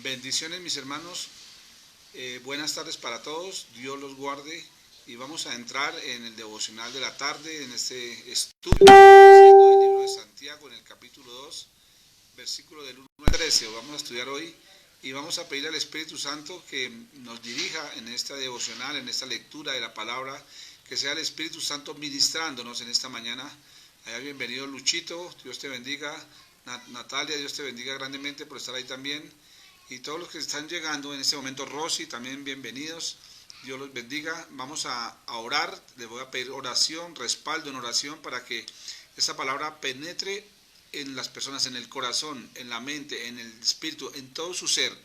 Bendiciones mis hermanos, buenas tardes para todos, Dios los guarde y vamos a entrar en el devocional de la tarde, en este estudio del libro de Santiago en el capítulo 2, versículo del 1 al 13. Vamos a estudiar hoy y vamos a pedir al Espíritu Santo que nos dirija en esta devocional, en esta lectura de la palabra, que sea el Espíritu Santo ministrándonos en esta mañana. Bienvenido Luchito, Dios te bendiga. Natalia, Dios te bendiga grandemente por estar ahí también. Y todos los que están llegando en este momento, Rosy, también bienvenidos. Dios los bendiga. Vamos a orar. Les voy a pedir oración, respaldo en oración para que esa palabra penetre en las personas, en el corazón, en la mente, en el espíritu, en todo su ser.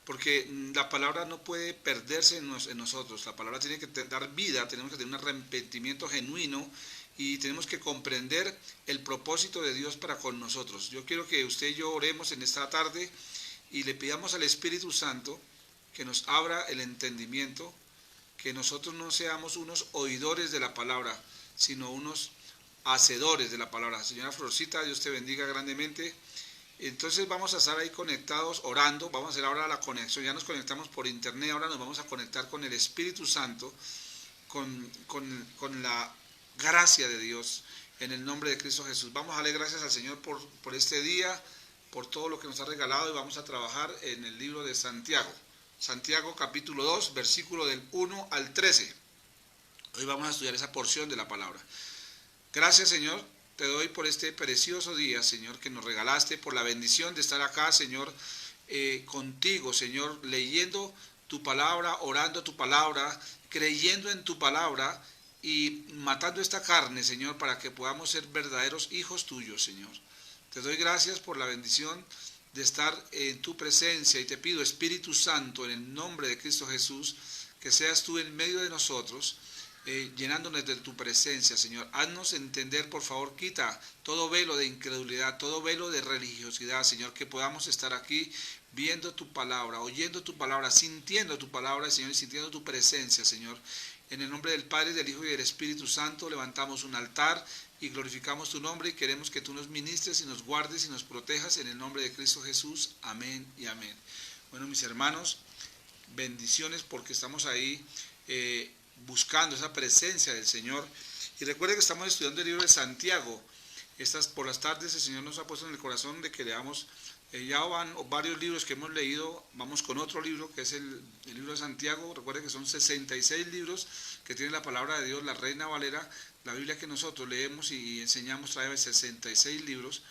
Porque la palabra no puede perderse en nosotros. La palabra tiene que dar vida, tenemos que tener un arrepentimiento genuino y tenemos que comprender el propósito de Dios para con nosotros. Yo quiero que usted y yo oremos en esta tarde y le pidamos al Espíritu Santo que nos abra el entendimiento, que nosotros no seamos unos oidores de la palabra, sino unos hacedores de la palabra. Señora Florcita, Dios te bendiga grandemente. Entonces vamos a estar ahí conectados, orando. Vamos a hacer ahora la conexión. Ya nos conectamos por internet, ahora nos vamos a conectar con el Espíritu Santo, con la gracia de Dios, en el nombre de Cristo Jesús. Vamos a darle gracias al Señor por este día, por todo lo que nos ha regalado, y vamos a trabajar en el libro de Santiago. Santiago capítulo 2, versículo del 1 al 13. Hoy vamos a estudiar esa porción de la palabra. Gracias, Señor, te doy por este precioso día, Señor, que nos regalaste, por la bendición de estar acá, Señor, contigo, Señor, leyendo tu palabra, orando tu palabra, creyendo en tu palabra y matando esta carne, Señor, para que podamos ser verdaderos hijos tuyos, Señor. Te doy gracias por la bendición de estar en tu presencia y te pido, Espíritu Santo, en el nombre de Cristo Jesús, que seas tú en medio de nosotros, llenándonos de tu presencia, Señor. Haznos entender, por favor, quita todo velo de incredulidad, todo velo de religiosidad, Señor, que podamos estar aquí viendo tu palabra, oyendo tu palabra, sintiendo tu palabra, Señor, y sintiendo tu presencia, Señor. En el nombre del Padre, del Hijo y del Espíritu Santo, levantamos un altar y glorificamos tu nombre y queremos que tú nos ministres y nos guardes y nos protejas en el nombre de Cristo Jesús. Amén y amén. Bueno, mis hermanos, bendiciones porque estamos ahí buscando esa presencia del Señor. Y recuerden que estamos estudiando el libro de Santiago. Por las tardes el Señor nos ha puesto en el corazón de que leamos, ya van varios libros que hemos leído, vamos con otro libro que es el libro de Santiago. Recuerden que son 66 libros que tiene la palabra de Dios, la Reina Valera. La Biblia que nosotros leemos y enseñamos trae 66 libros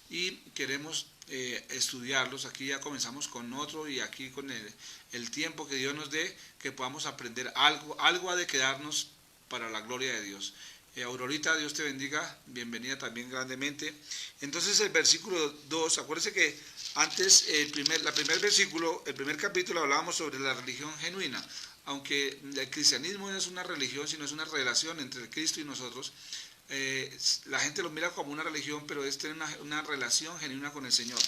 y queremos estudiarlos. Aquí ya comenzamos con otro y aquí con el tiempo que Dios nos dé, que podamos aprender algo ha de quedarnos para la gloria de Dios. Aurorita, Dios te bendiga, bienvenida también grandemente. Entonces el versículo 2, acuérdense que antes, el primer versículo, el primer capítulo hablábamos sobre la religión genuina. Aunque el cristianismo no es una religión, sino es una relación entre Cristo y nosotros, la gente lo mira como una religión, pero es tener una relación genuina con el Señor.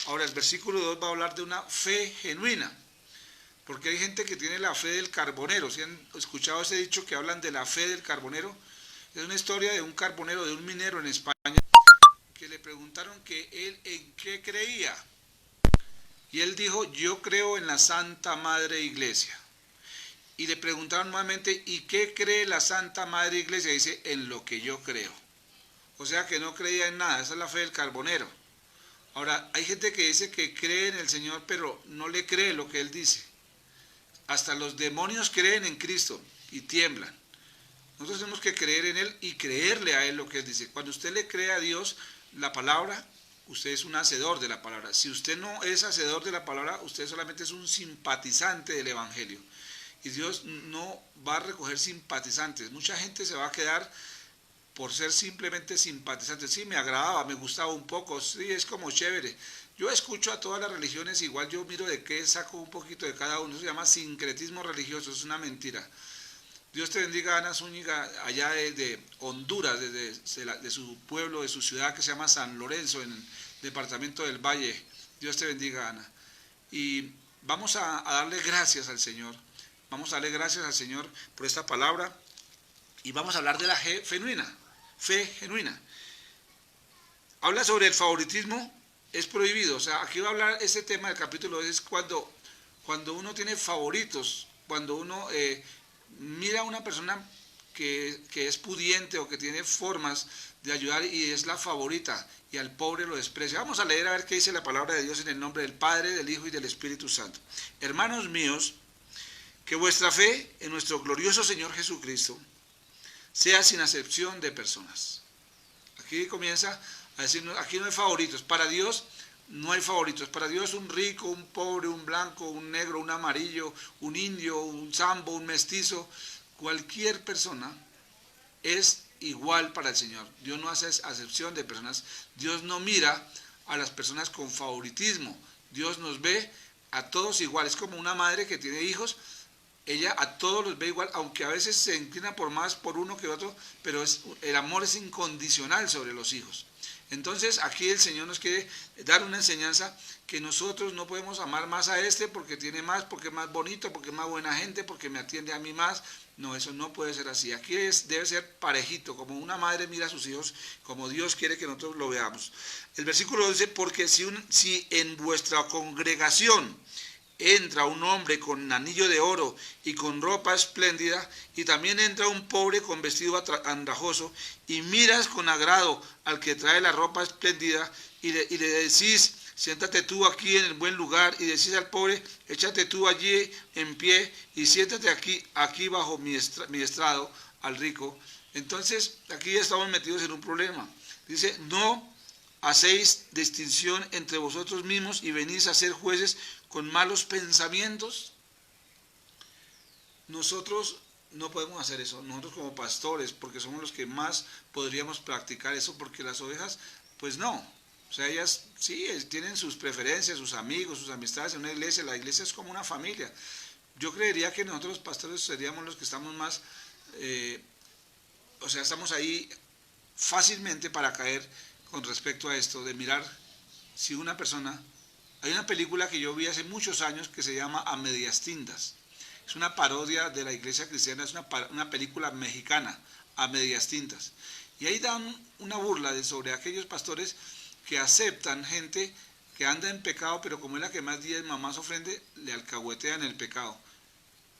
Ahora, el versículo 2 va a hablar de una fe genuina, porque hay gente que tiene la fe del carbonero. ¿Sí han escuchado ese dicho que hablan de la fe del carbonero? Es una historia de un carbonero, de un minero en España, que le preguntaron que él en qué creía. Y él dijo, yo creo en la Santa Madre Iglesia. Y le preguntaron nuevamente, ¿y qué cree la Santa Madre Iglesia? Y dice, en lo que yo creo. O sea que no creía en nada, esa es la fe del carbonero. Ahora, hay gente que dice que cree en el Señor, pero no le cree lo que Él dice. Hasta los demonios creen en Cristo y tiemblan. Nosotros tenemos que creer en Él y creerle a Él lo que Él dice. Cuando usted le cree a Dios la palabra, usted es un hacedor de la palabra. Si usted no es hacedor de la palabra, usted solamente es un simpatizante del Evangelio. Y Dios no va a recoger simpatizantes. Mucha gente se va a quedar por ser simplemente simpatizantes. Sí, me agradaba, me gustaba un poco, sí, es como chévere. Yo escucho a todas las religiones, igual yo miro de qué saco un poquito de cada uno. Eso se llama sincretismo religioso, es una mentira. Dios te bendiga, Ana Zúñiga, allá de Honduras, de su pueblo, de su ciudad que se llama San Lorenzo, en el departamento del Valle. Dios te bendiga, Ana. Y vamos a darle gracias al Señor. Vamos a darle gracias al Señor por esta palabra y vamos a hablar de la fe genuina. Habla sobre el favoritismo es prohibido. O sea, aquí va a hablar este tema del capítulo, es cuando uno tiene favoritos, cuando uno mira a una persona que es pudiente o que tiene formas de ayudar y es la favorita y al pobre lo desprecia. Vamos a leer a ver qué dice la palabra de Dios en el nombre del Padre, del Hijo y del Espíritu Santo. Hermanos míos, que vuestra fe en nuestro glorioso Señor Jesucristo sea sin acepción de personas. Aquí comienza a decir, aquí no hay favoritos. Para Dios no hay favoritos. Para Dios un rico, un pobre, un blanco, un negro, un amarillo, un indio, un zambo, un mestizo, cualquier persona es igual para el Señor. Dios no hace acepción de personas. Dios no mira a las personas con favoritismo. Dios nos ve a todos igual. Es como una madre que tiene hijos. Ella a todos los ve igual, aunque a veces se inclina por más por uno que otro, pero el amor es incondicional sobre los hijos. Entonces aquí el Señor nos quiere dar una enseñanza que nosotros no podemos amar más a este porque tiene más, porque es más bonito, porque es más buena gente, porque me atiende a mí más. No, eso no puede ser así. Aquí debe ser parejito, como una madre mira a sus hijos, como Dios quiere que nosotros lo veamos. El versículo dice, porque si en vuestra congregación entra un hombre con anillo de oro y con ropa espléndida, y también entra un pobre con vestido andrajoso, y miras con agrado al que trae la ropa espléndida, y le decís, siéntate tú aquí en el buen lugar, y decís al pobre, échate tú allí en pie, y siéntate aquí bajo mi estrado, al rico. Entonces, aquí ya estamos metidos en un problema. Dice, no hacéis distinción entre vosotros mismos y venís a ser jueces con malos pensamientos. Nosotros no podemos hacer eso, nosotros como pastores, porque somos los que más podríamos practicar eso, porque las ovejas, pues no. O sea, ellas sí tienen sus preferencias, sus amigos, sus amistades en una iglesia. La iglesia es como una familia. Yo creería que nosotros los pastores seríamos los que estamos más, o sea, estamos ahí fácilmente para caer con respecto a esto, de mirar si una persona... Hay una película que yo vi hace muchos años que se llama A Medias Tintas. Es una parodia de la iglesia cristiana, es una película mexicana, A Medias Tintas. Y ahí dan una burla sobre aquellos pastores que aceptan gente que anda en pecado, pero como es la que más diezma, más ofrende, le alcahuetean el pecado.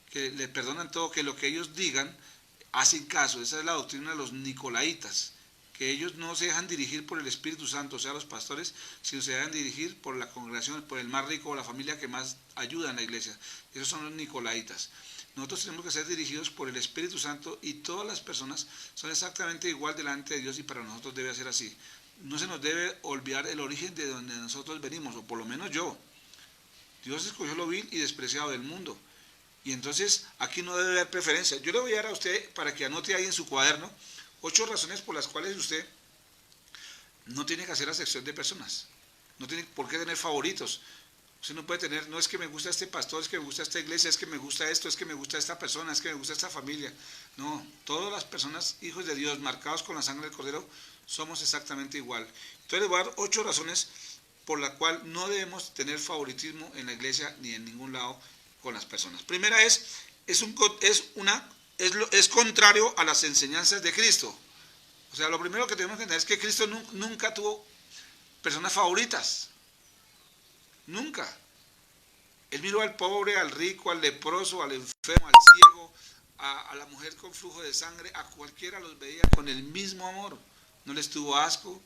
Que le perdonan todo, que lo que ellos digan hacen caso. Esa es la doctrina de los nicolaitas, que ellos no se dejan dirigir por el Espíritu Santo, o sea, los pastores, sino se dejan dirigir por la congregación, por el más rico o la familia que más ayuda en la iglesia. Esos son los nicolaitas. Nosotros tenemos que ser dirigidos por el Espíritu Santo y todas las personas son exactamente igual delante de Dios y para nosotros debe ser así. No se nos debe olvidar el origen de donde nosotros venimos, o por lo menos yo. Dios escogió lo vil y despreciado del mundo. Y entonces aquí no debe haber preferencia. Yo le voy a dar a usted para que anote ahí en su cuaderno 8 razones por las cuales usted no tiene que hacer acepción de personas. No tiene por qué tener favoritos. Usted no puede tener, no es que me gusta este pastor, es que me gusta esta iglesia, es que me gusta esto, es que me gusta esta persona, es que me gusta esta familia. No, todas las personas, hijos de Dios, marcados con la sangre del Cordero, somos exactamente igual. Entonces le voy a dar 8 razones por las cuales no debemos tener favoritismo en la iglesia ni en ningún lado con las personas. Primera es contrario a las enseñanzas de Cristo. O sea, lo primero que tenemos que entender es que Cristo nunca tuvo personas favoritas. Nunca. Él miró al pobre, al rico, al leproso, al enfermo, al ciego, a la mujer con flujo de sangre, a cualquiera los veía con el mismo amor. No les tuvo asco,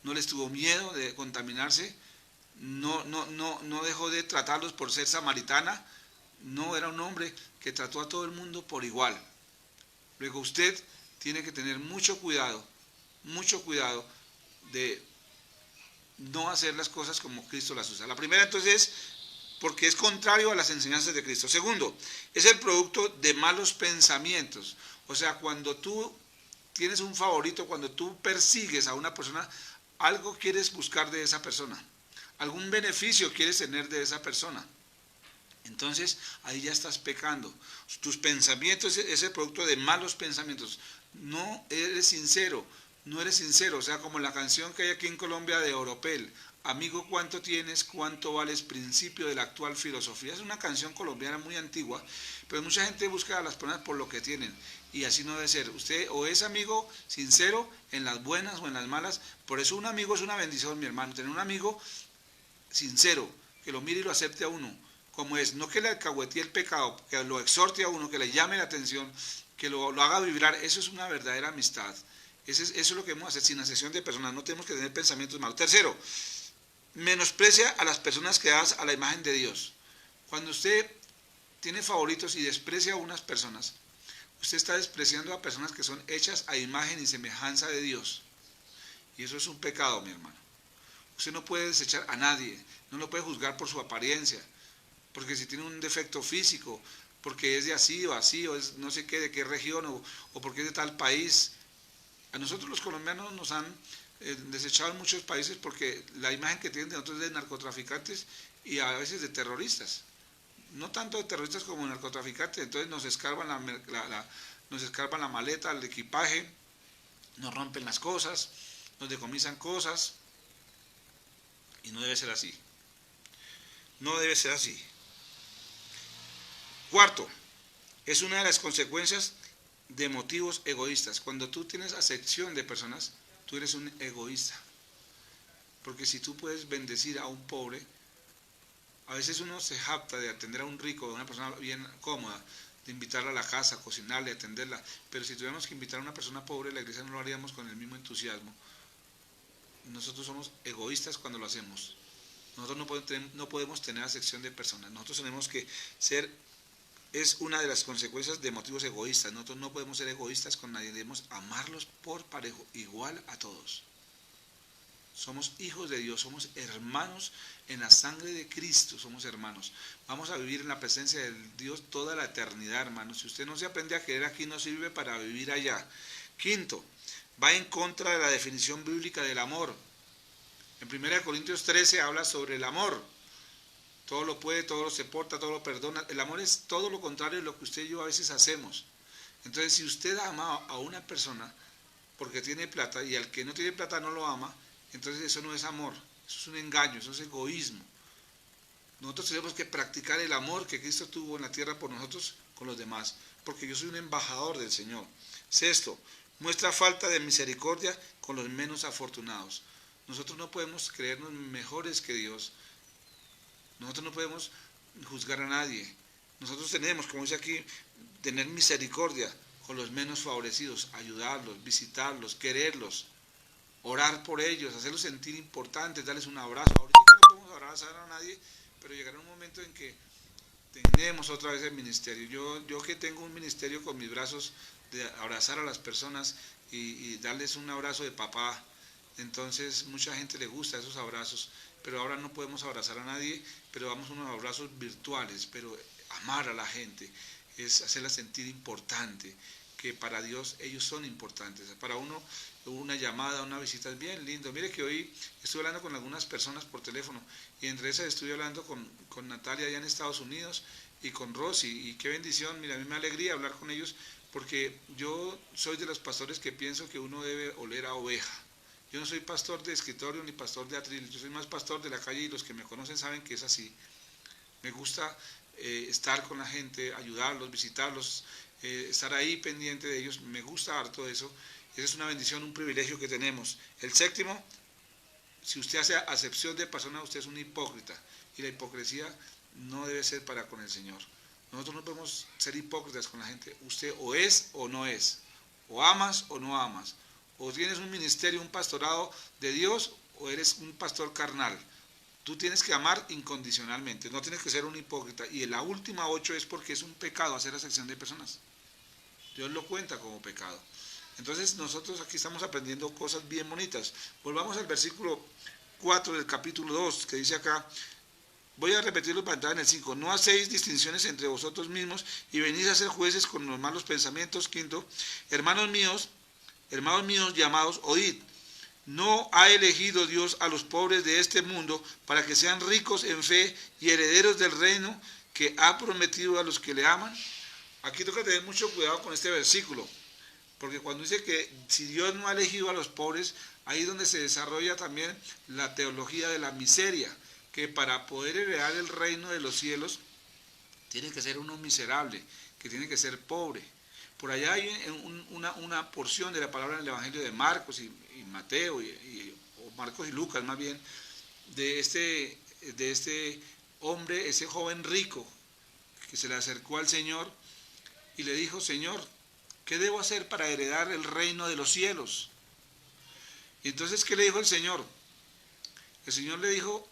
no les tuvo miedo de contaminarse, no dejó de tratarlos por ser samaritana. No, era un hombre que trató a todo el mundo por igual. Luego usted tiene que tener mucho cuidado de no hacer las cosas como Cristo las usa. La primera entonces es porque es contrario a las enseñanzas de Cristo. Segundo, es el producto de malos pensamientos. O sea, cuando tú tienes un favorito, cuando tú persigues a una persona, algo quieres buscar de esa persona, algún beneficio quieres tener de esa persona. Entonces, ahí ya estás pecando. Tus pensamientos es el producto de malos pensamientos. No eres sincero. O sea, como la canción que hay aquí en Colombia de Oropel, amigo, ¿cuánto tienes? ¿Cuánto vales? Principio de la actual filosofía. Es una canción colombiana muy antigua, pero mucha gente busca a las personas por lo que tienen. Y así no debe ser. Usted o es amigo sincero en las buenas o en las malas. Por eso un amigo es una bendición, mi hermano. Tener un amigo sincero, que lo mire y lo acepte a uno como es, no que le alcahuetee el pecado, que lo exhorte a uno, que le llame la atención, que lo haga vibrar. Eso es una verdadera amistad. Eso es lo que debemos hacer sin acepción de personas. No tenemos que tener pensamientos malos. Tercero, menosprecia a las personas creadas a la imagen de Dios. Cuando usted tiene favoritos y desprecia a unas personas, usted está despreciando a personas que son hechas a imagen y semejanza de Dios. Y eso es un pecado, mi hermano. Usted no puede desechar a nadie, no lo puede juzgar por su apariencia, porque si tiene un defecto físico, porque es de así, o es no sé qué, de qué región, o porque es de tal país. A nosotros los colombianos nos han desechado en muchos países porque la imagen que tienen de nosotros es de narcotraficantes y a veces de terroristas. No tanto de terroristas como de narcotraficantes, entonces nos escarban la maleta, el equipaje, nos rompen las cosas, nos decomisan cosas, y no debe ser así. No debe ser así. Cuarto, es una de las consecuencias de motivos egoístas. Cuando tú tienes acepción de personas, tú eres un egoísta. Porque si tú puedes bendecir a un pobre, a veces uno se jacta de atender a un rico, a una persona bien cómoda, de invitarla a la casa, cocinarle, atenderla. Pero si tuviéramos que invitar a una persona pobre, la iglesia no lo haríamos con el mismo entusiasmo. Nosotros somos egoístas cuando lo hacemos. Nosotros no podemos tener acepción de personas. Nosotros tenemos que ser, es una de las consecuencias de motivos egoístas. Nosotros no podemos ser egoístas con nadie, debemos amarlos por parejo, igual a todos. Somos hijos de Dios, somos hermanos en la sangre de Cristo, somos hermanos. Vamos a vivir en la presencia de Dios toda la eternidad, hermanos. Si usted no se aprende a querer aquí, no sirve para vivir allá. Quinto, va en contra de la definición bíblica del amor. En 1 Corintios 13 habla sobre el amor. Todo lo puede, todo lo soporta, todo lo perdona. El amor es todo lo contrario de lo que usted y yo a veces hacemos. Entonces, si usted ama a una persona porque tiene plata y al que no tiene plata no lo ama, entonces eso no es amor, eso es un engaño, eso es egoísmo. Nosotros tenemos que practicar el amor que Cristo tuvo en la tierra por nosotros con los demás, porque yo soy un embajador del Señor. Sexto, muestra falta de misericordia con los menos afortunados. Nosotros no podemos creernos mejores que Dios. Nosotros no podemos juzgar a nadie. Nosotros tenemos, como dice aquí, tener misericordia con los menos favorecidos, ayudarlos, visitarlos, quererlos, orar por ellos, hacerlos sentir importantes, darles un abrazo. Ahorita no podemos abrazar a nadie, pero llegará un momento en que tenemos otra vez el ministerio. Yo que tengo un ministerio con mis brazos de abrazar a las personas y darles un abrazo de papá, entonces mucha gente le gusta esos abrazos, pero ahora no podemos abrazar a nadie, pero damos unos abrazos virtuales, pero amar a la gente es hacerla sentir importante, que para Dios ellos son importantes. Para uno, una llamada, una visita es bien lindo. Mire que hoy estuve hablando con algunas personas por teléfono y entre esas estuve hablando con Natalia allá en Estados Unidos y con Rosy, y qué bendición. Mira, a mí me alegría hablar con ellos porque yo soy de los pastores que pienso que uno debe oler a oveja. Yo no soy pastor de escritorio ni pastor de atril, yo soy más pastor de la calle y los que me conocen saben que es así. Me gusta estar con la gente, ayudarlos, visitarlos, estar ahí pendiente de ellos, me gusta harto eso. Esa es una bendición, un privilegio que tenemos. El séptimo, si usted hace acepción de personas, usted es un hipócrita, y la hipocresía no debe ser para con el Señor. Nosotros no podemos ser hipócritas con la gente. Usted o es o no es, o amas o no amas, o tienes un ministerio, un pastorado de Dios, o eres un pastor carnal. Tú tienes que amar incondicionalmente, no tienes que ser un hipócrita. Y en la última 8 es porque es un pecado hacer acepción de personas. Dios lo cuenta como pecado. Entonces nosotros aquí estamos aprendiendo cosas bien bonitas. Volvamos al versículo 4 del capítulo 2, que dice acá, voy a repetirlo para entrar en el 5, no hacéis distinciones entre vosotros mismos y venís a ser jueces con los malos pensamientos. Quinto, hermanos míos llamados, oíd. ¿No ha elegido Dios a los pobres de este mundo para que sean ricos en fe y herederos del reino que ha prometido a los que le aman? Aquí toca tener mucho cuidado con este versículo, porque cuando dice que si Dios no ha elegido a los pobres, ahí es donde se desarrolla también la teología de la miseria, que para poder heredar el reino de los cielos tiene que ser uno miserable, que tiene que ser pobre. Por allá hay una porción de la palabra en el Evangelio de Marcos y Mateo, o Marcos y Lucas más bien, de este este hombre, ese joven rico, que se le acercó al Señor y le dijo: Señor, ¿qué debo hacer para heredar el reino de los cielos? Y entonces, ¿qué le dijo el Señor? El Señor le dijo: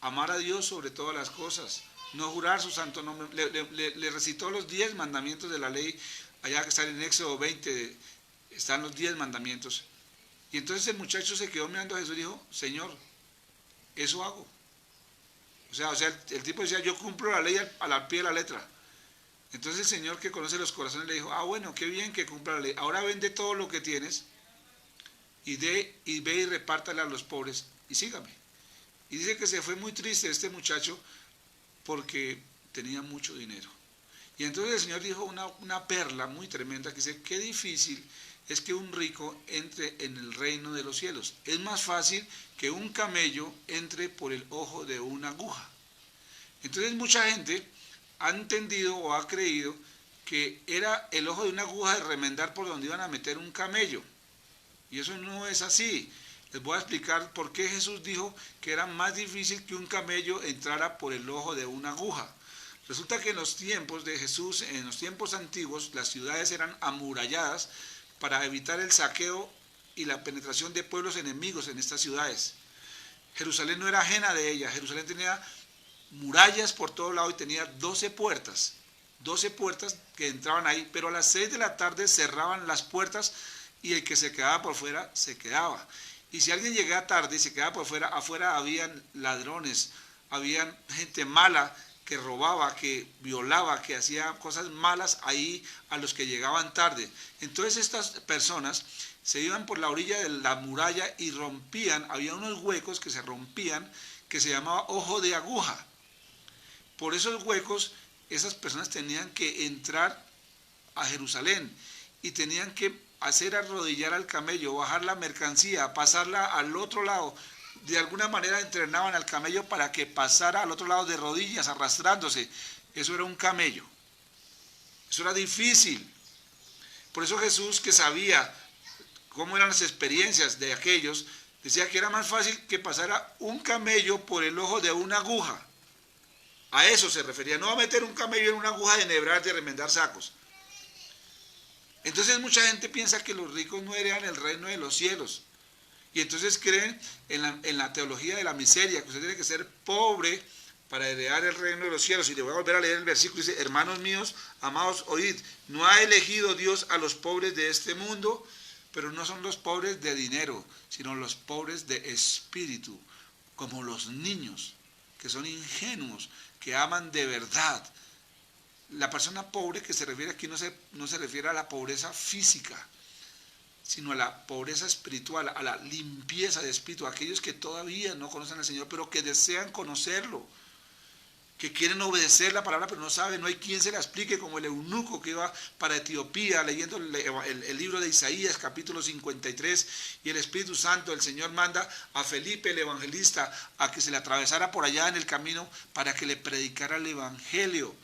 amar a Dios sobre todas las cosas, no jurar su santo nombre. Le recitó los 10 mandamientos de la ley, allá que están en Éxodo 20, están los 10 mandamientos. Y entonces el muchacho se quedó mirando a Jesús y dijo: Señor, eso hago. O sea, el tipo decía: yo cumplo la ley al pie de la letra. Entonces el Señor, que conoce los corazones, le dijo: bueno, qué bien que cumpla la ley. Ahora vende todo lo que tienes y ve y repártale a los pobres y sígame. Y dice que se fue muy triste este muchacho porque tenía mucho dinero. Y entonces el Señor dijo una perla muy tremenda, que dice: qué difícil es que un rico entre en el reino de los cielos. Es más fácil que un camello entre por el ojo de una aguja. Entonces mucha gente ha entendido o ha creído que era el ojo de una aguja de remendar por donde iban a meter un camello. Y eso no es así. Les voy a explicar por qué Jesús dijo que era más difícil que un camello entrara por el ojo de una aguja. Resulta que en los tiempos de Jesús, en los tiempos antiguos, las ciudades eran amuralladas para evitar el saqueo y la penetración de pueblos enemigos en estas ciudades. Jerusalén no era ajena de ellas. Jerusalén tenía murallas por todo lado y tenía 12 puertas que entraban ahí, pero a las 6 de la tarde cerraban las puertas y el que se quedaba por fuera se quedaba. Y si alguien llegaba tarde y se quedaba por fuera, afuera habían ladrones, habían gente mala que robaba, que violaba, que hacía cosas malas ahí a los que llegaban tarde. Entonces estas personas se iban por la orilla de la muralla y rompían, había unos huecos que se rompían, que se llamaba ojo de aguja. Por esos huecos, esas personas tenían que entrar a Jerusalén y tenían que hacer arrodillar al camello, bajar la mercancía, pasarla al otro lado. De alguna manera entrenaban al camello para que pasara al otro lado de rodillas, arrastrándose. Eso era un camello. Eso era difícil. Por eso Jesús, que sabía cómo eran las experiencias de aquellos, decía que era más fácil que pasara un camello por el ojo de una aguja. A eso se refería, no a meter un camello en una aguja de enhebrar, de remendar sacos. Entonces mucha gente piensa que los ricos no heredan el reino de los cielos. Y entonces creen en la teología de la miseria, que usted tiene que ser pobre para heredar el reino de los cielos. Y le voy a volver a leer el versículo, dice: hermanos míos, amados, oíd, no ha elegido Dios a los pobres de este mundo, pero no son los pobres de dinero, sino los pobres de espíritu, como los niños, que son ingenuos, que aman de verdad. La persona pobre que se refiere aquí no se refiere a la pobreza física, sino a la pobreza espiritual, a la limpieza de espíritu, a aquellos que todavía no conocen al Señor, pero que desean conocerlo, que quieren obedecer la palabra, pero no saben, no hay quien se la explique, como el eunuco que iba para Etiopía leyendo el libro de Isaías, capítulo 53, y el Espíritu Santo, el Señor manda a Felipe, el evangelista, a que se le atravesara por allá en el camino para que le predicara el evangelio.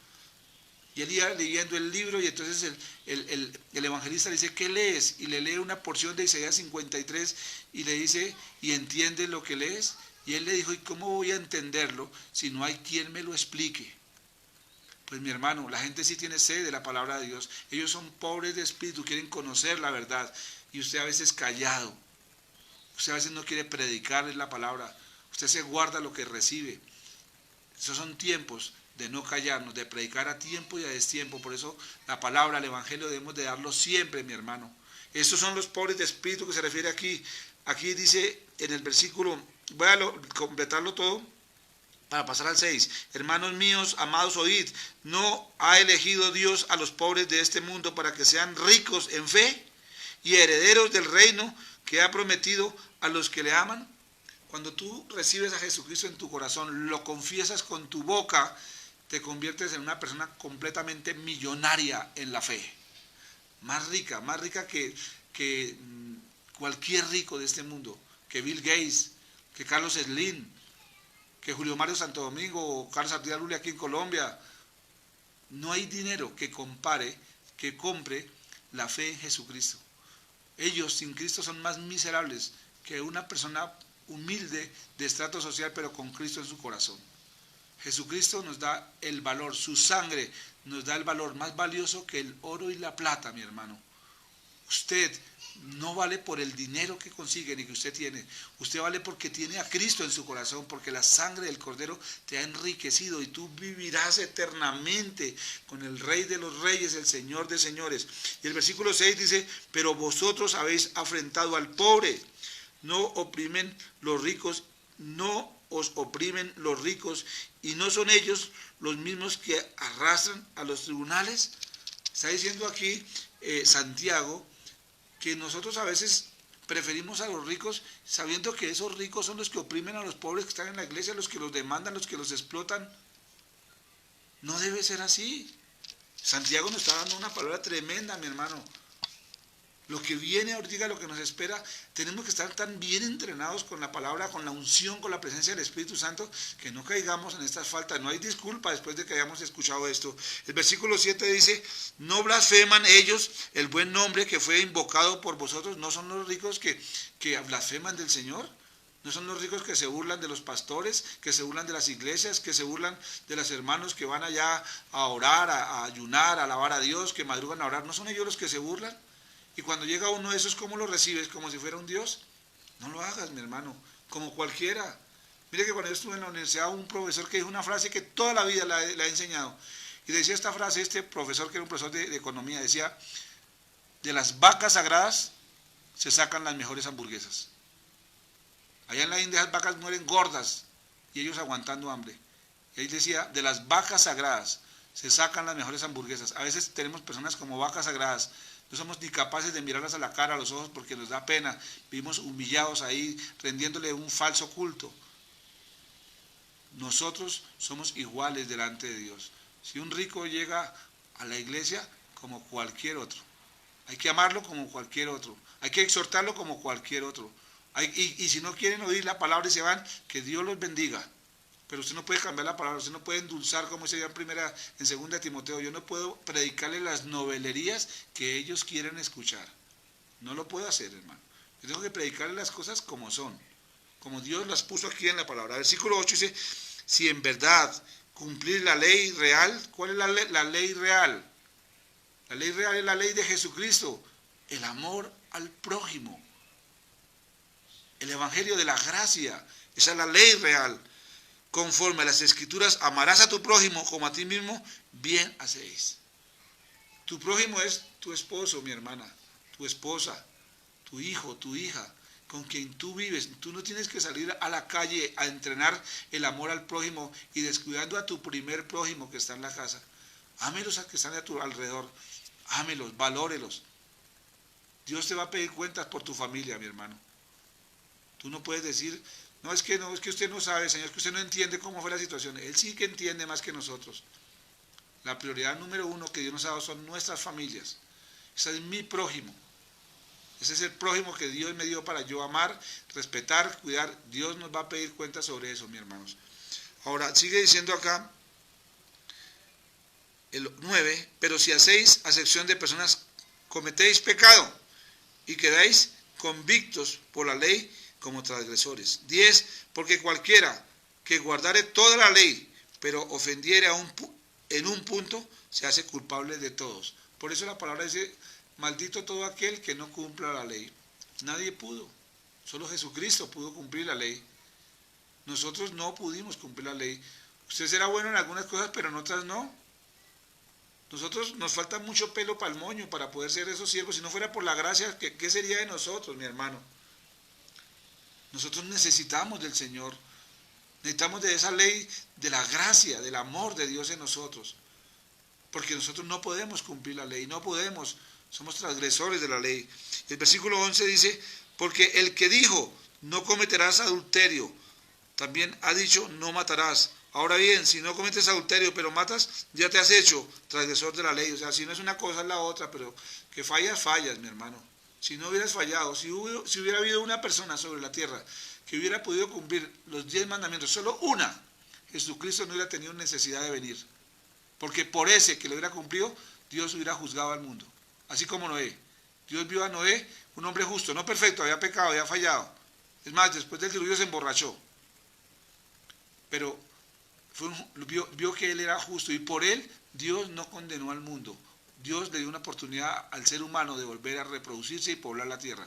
Y él iba leyendo el libro y entonces el evangelista le dice: ¿qué lees? Y le lee una porción de Isaías 53 y le dice: ¿y entiendes lo que lees? Y él le dijo: ¿y cómo voy a entenderlo si no hay quien me lo explique? Pues mi hermano, la gente sí tiene sed de la palabra de Dios. Ellos son pobres de espíritu, quieren conocer la verdad. Y usted a veces callado. Usted a veces no quiere predicarles la palabra. Usted se guarda lo que recibe. Esos son tiempos de no callarnos, de predicar a tiempo y a destiempo. Por eso la palabra, el evangelio debemos de darlo siempre, mi hermano. Estos son los pobres de espíritu que se refiere aquí. Aquí dice en el versículo, voy a completarlo todo para pasar al 6. Hermanos míos, amados, oíd, ¿no ha elegido Dios a los pobres de este mundo para que sean ricos en fe y herederos del reino que ha prometido a los que le aman? Cuando tú recibes a Jesucristo en tu corazón, lo confiesas con tu boca, te conviertes en una persona completamente millonaria en la fe. Más rica que cualquier rico de este mundo, que Bill Gates, que Carlos Slim, que Julio Mario Santo Domingo o Carlos Ardila Luli aquí en Colombia. No hay dinero que compare, que compre la fe en Jesucristo. Ellos sin Cristo son más miserables que una persona humilde de estrato social, pero con Cristo en su corazón. Jesucristo nos da el valor, su sangre nos da el valor más valioso que el oro y la plata, mi hermano. Usted no vale por el dinero que consigue ni que usted tiene. Usted vale porque tiene a Cristo en su corazón, porque la sangre del Cordero te ha enriquecido y tú vivirás eternamente con el Rey de los Reyes, el Señor de Señores. Y el versículo 6 dice, pero vosotros habéis afrentado al pobre, no oprimen los ricos, no os oprimen los ricos, y no son ellos los mismos que arrastran a los tribunales. Está diciendo aquí Santiago que nosotros a veces preferimos a los ricos sabiendo que esos ricos son los que oprimen a los pobres que están en la iglesia, los que los demandan, los que los explotan. No debe ser así. Santiago nos está dando una palabra tremenda, mi hermano. Lo que viene ahorita, lo que nos espera, tenemos que estar tan bien entrenados con la palabra, con la unción, con la presencia del Espíritu Santo, que no caigamos en estas faltas. No hay disculpa después de que hayamos escuchado esto. El versículo 7 dice, no blasfeman ellos el buen nombre que fue invocado por vosotros. No son los ricos que blasfeman del Señor. No son los ricos que se burlan de los pastores, que se burlan de las iglesias, que se burlan de los hermanos que van allá a orar, a ayunar, a alabar a Dios, que madrugan a orar. ¿No son ellos los que se burlan? Y cuando llega uno de esos, ¿cómo lo recibes? ¿Como si fuera un Dios? No lo hagas, mi hermano, como cualquiera. Mire que cuando yo estuve en la universidad, hubo un profesor que dijo una frase que toda la vida la he enseñado. Y decía esta frase, este profesor, que era un profesor de economía, decía, de las vacas sagradas se sacan las mejores hamburguesas. Allá en la India las vacas mueren gordas y ellos aguantando hambre. Y ahí decía, de las vacas sagradas se sacan las mejores hamburguesas. A veces tenemos personas como vacas sagradas. No somos ni capaces de mirarlas a la cara, a los ojos, porque nos da pena. Vivimos humillados ahí, rendiéndole un falso culto. Nosotros somos iguales delante de Dios. Si un rico llega a la iglesia, como cualquier otro. Hay que amarlo como cualquier otro. Hay que exhortarlo como cualquier otro. Y si no quieren oír la palabra y se van, que Dios los bendiga. Pero usted no puede cambiar la palabra, usted no puede endulzar, como se llama en 2 Timoteo. Yo no puedo predicarle las novelerías que ellos quieren escuchar. No lo puedo hacer, hermano. Yo tengo que predicarle las cosas como son, como Dios las puso aquí en la palabra. Versículo 8 dice, si en verdad cumplir la ley real, ¿cuál es la ley real? La ley real es la ley de Jesucristo, el amor al prójimo, el evangelio de la gracia, esa es la ley real. Conforme a las Escrituras, amarás a tu prójimo como a ti mismo, bien hacéis. Tu prójimo es tu esposo, mi hermana, tu esposa, tu hijo, tu hija, con quien tú vives. Tú no tienes que salir a la calle a entrenar el amor al prójimo y descuidando a tu primer prójimo que está en la casa. Ámelos a que están a tu alrededor, ámelos, valórelos. Dios te va a pedir cuentas por tu familia, mi hermano. Tú no puedes decir, no, es que usted no sabe, Señor, es que usted no entiende cómo fue la situación. Él sí que entiende más que nosotros. La prioridad número 1 que Dios nos ha dado son nuestras familias. Ese es mi prójimo. Ese es el prójimo que Dios me dio para yo amar, respetar, cuidar. Dios nos va a pedir cuentas sobre eso, mis hermanos. Ahora, sigue diciendo acá, el 9, pero si hacéis acepción de personas, cometéis pecado y quedáis convictos por la ley como transgresores. 10, porque cualquiera que guardare toda la ley, pero ofendiere en un punto, se hace culpable de todos. Por eso la palabra dice, maldito todo aquel que no cumpla la ley. Nadie pudo, solo Jesucristo pudo cumplir la ley. Nosotros no pudimos cumplir la ley. Usted será bueno en algunas cosas, pero en otras no. Nosotros nos falta mucho pelo para el moño para poder ser esos siervos. Si no fuera por la gracia, ¿qué sería de nosotros, mi hermano? Nosotros necesitamos del Señor, necesitamos de esa ley, de la gracia, del amor de Dios en nosotros, porque nosotros no podemos cumplir la ley, no podemos, somos transgresores de la ley. El versículo 11 dice, porque el que dijo, no cometerás adulterio, también ha dicho, no matarás. Ahora bien, si no cometes adulterio, pero matas, ya te has hecho transgresor de la ley. O sea, si no es una cosa, es la otra, pero que fallas, mi hermano. Si no hubieras fallado, si hubiera habido una persona sobre la tierra que hubiera podido cumplir los 10 mandamientos, solo una, Jesucristo no hubiera tenido necesidad de venir. Porque por ese que lo hubiera cumplido, Dios hubiera juzgado al mundo. Así como Noé. Dios vio a Noé, un hombre justo, no perfecto, había pecado, había fallado. Es más, después del diluvio se emborrachó. Pero vio que él era justo y por él Dios no condenó al mundo. Dios le dio una oportunidad al ser humano de volver a reproducirse y poblar la tierra.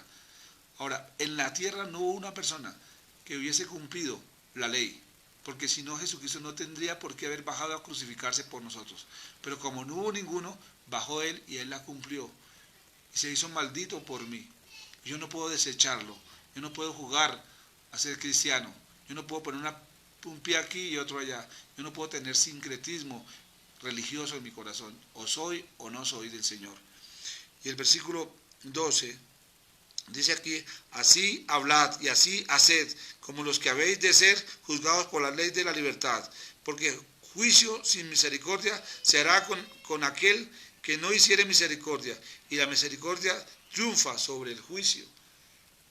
Ahora, en la tierra no hubo una persona que hubiese cumplido la ley, porque si no Jesucristo no tendría por qué haber bajado a crucificarse por nosotros. Pero como no hubo ninguno, bajó él y él la cumplió. Y se hizo maldito por mí. Yo no puedo desecharlo. Yo no puedo jugar a ser cristiano. Yo no puedo poner un pie aquí y otro allá. Yo no puedo tener sincretismo religioso en mi corazón. O soy o no soy del Señor. Y el versículo 12 dice aquí: así hablad y así haced, como los que habéis de ser juzgados por la ley de la libertad. Porque juicio sin misericordia se hará con aquel que no hiciere misericordia. Y la misericordia triunfa sobre el juicio.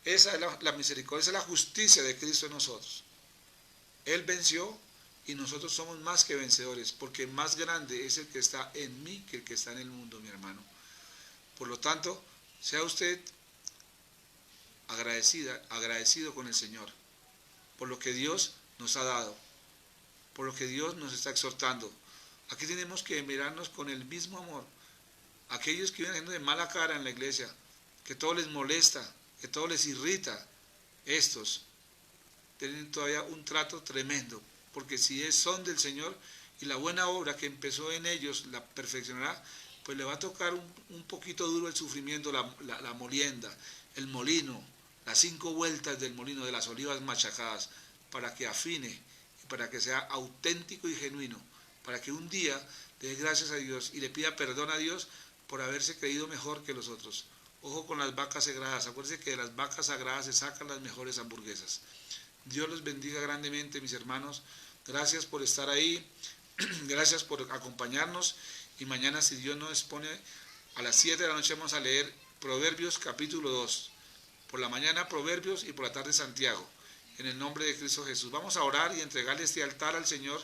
Esa es la misericordia, esa es la justicia de Cristo en nosotros. Él venció y nosotros somos más que vencedores, porque más grande es el que está en mí que el que está en el mundo, mi hermano. Por lo tanto, sea usted agradecido con el Señor, por lo que Dios nos ha dado, por lo que Dios nos está exhortando. Aquí tenemos que mirarnos con el mismo amor. Aquellos que vienen haciendo de mala cara en la iglesia, que todo les molesta, que todo les irrita, estos tienen todavía un trato tremendo, porque si son del Señor y la buena obra que empezó en ellos la perfeccionará, pues le va a tocar un poquito duro el sufrimiento, la molienda, el molino, las 5 vueltas del molino de las olivas machacadas, para que afine y para que sea auténtico y genuino, para que un día le dé gracias a Dios y le pida perdón a Dios por haberse creído mejor que los otros. Ojo con las vacas sagradas, acuérdense que de las vacas sagradas se sacan las mejores hamburguesas. Dios los bendiga grandemente, mis hermanos. Gracias por estar ahí, gracias por acompañarnos, y mañana, si Dios nos dispone, a las 7 de la noche vamos a leer Proverbios capítulo 2. Por la mañana Proverbios y por la tarde Santiago, en el nombre de Cristo Jesús. Vamos a orar y entregarle este altar al Señor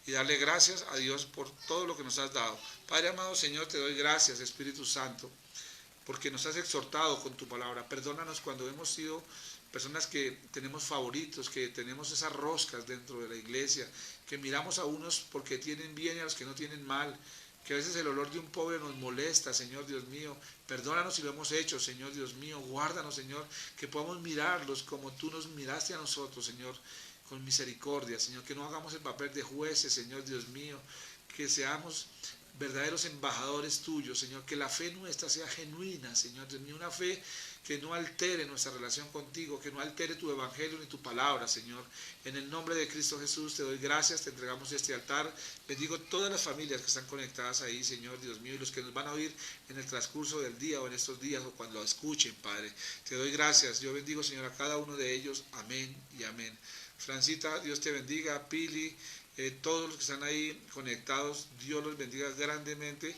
y darle gracias a Dios por todo lo que nos has dado. Padre amado Señor, te doy gracias, Espíritu Santo, porque nos has exhortado con tu palabra. Perdónanos cuando hemos sido personas que tenemos favoritos, que tenemos esas roscas dentro de la iglesia, que miramos a unos porque tienen bien y a los que no tienen mal, que a veces el olor de un pobre nos molesta, Señor Dios mío. Perdónanos si lo hemos hecho, Señor Dios mío. Guárdanos, Señor, que podamos mirarlos como tú nos miraste a nosotros, Señor, con misericordia, Señor. Que no hagamos el papel de jueces, Señor Dios mío. Que seamos verdaderos embajadores tuyos, Señor. Que la fe nuestra sea genuina, Señor Dios mío. Una fe que no altere nuestra relación contigo, que no altere tu evangelio ni tu palabra, Señor. En el nombre de Cristo Jesús te doy gracias, te entregamos este altar. Bendigo todas las familias que están conectadas ahí, Señor Dios mío, y los que nos van a oír en el transcurso del día o en estos días o cuando lo escuchen, Padre. Te doy gracias. Yo bendigo, Señor, a cada uno de ellos. Amén y amén. Francita, Dios te bendiga. Pili, todos los que están ahí conectados, Dios los bendiga grandemente.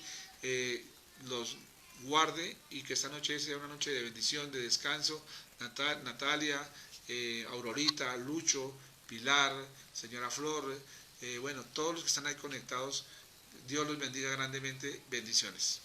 Los guarde y que esta noche sea una noche de bendición, de descanso. Natalia, Aurorita, Lucho, Pilar, señora Flor, bueno, todos los que están ahí conectados, Dios los bendiga grandemente. Bendiciones.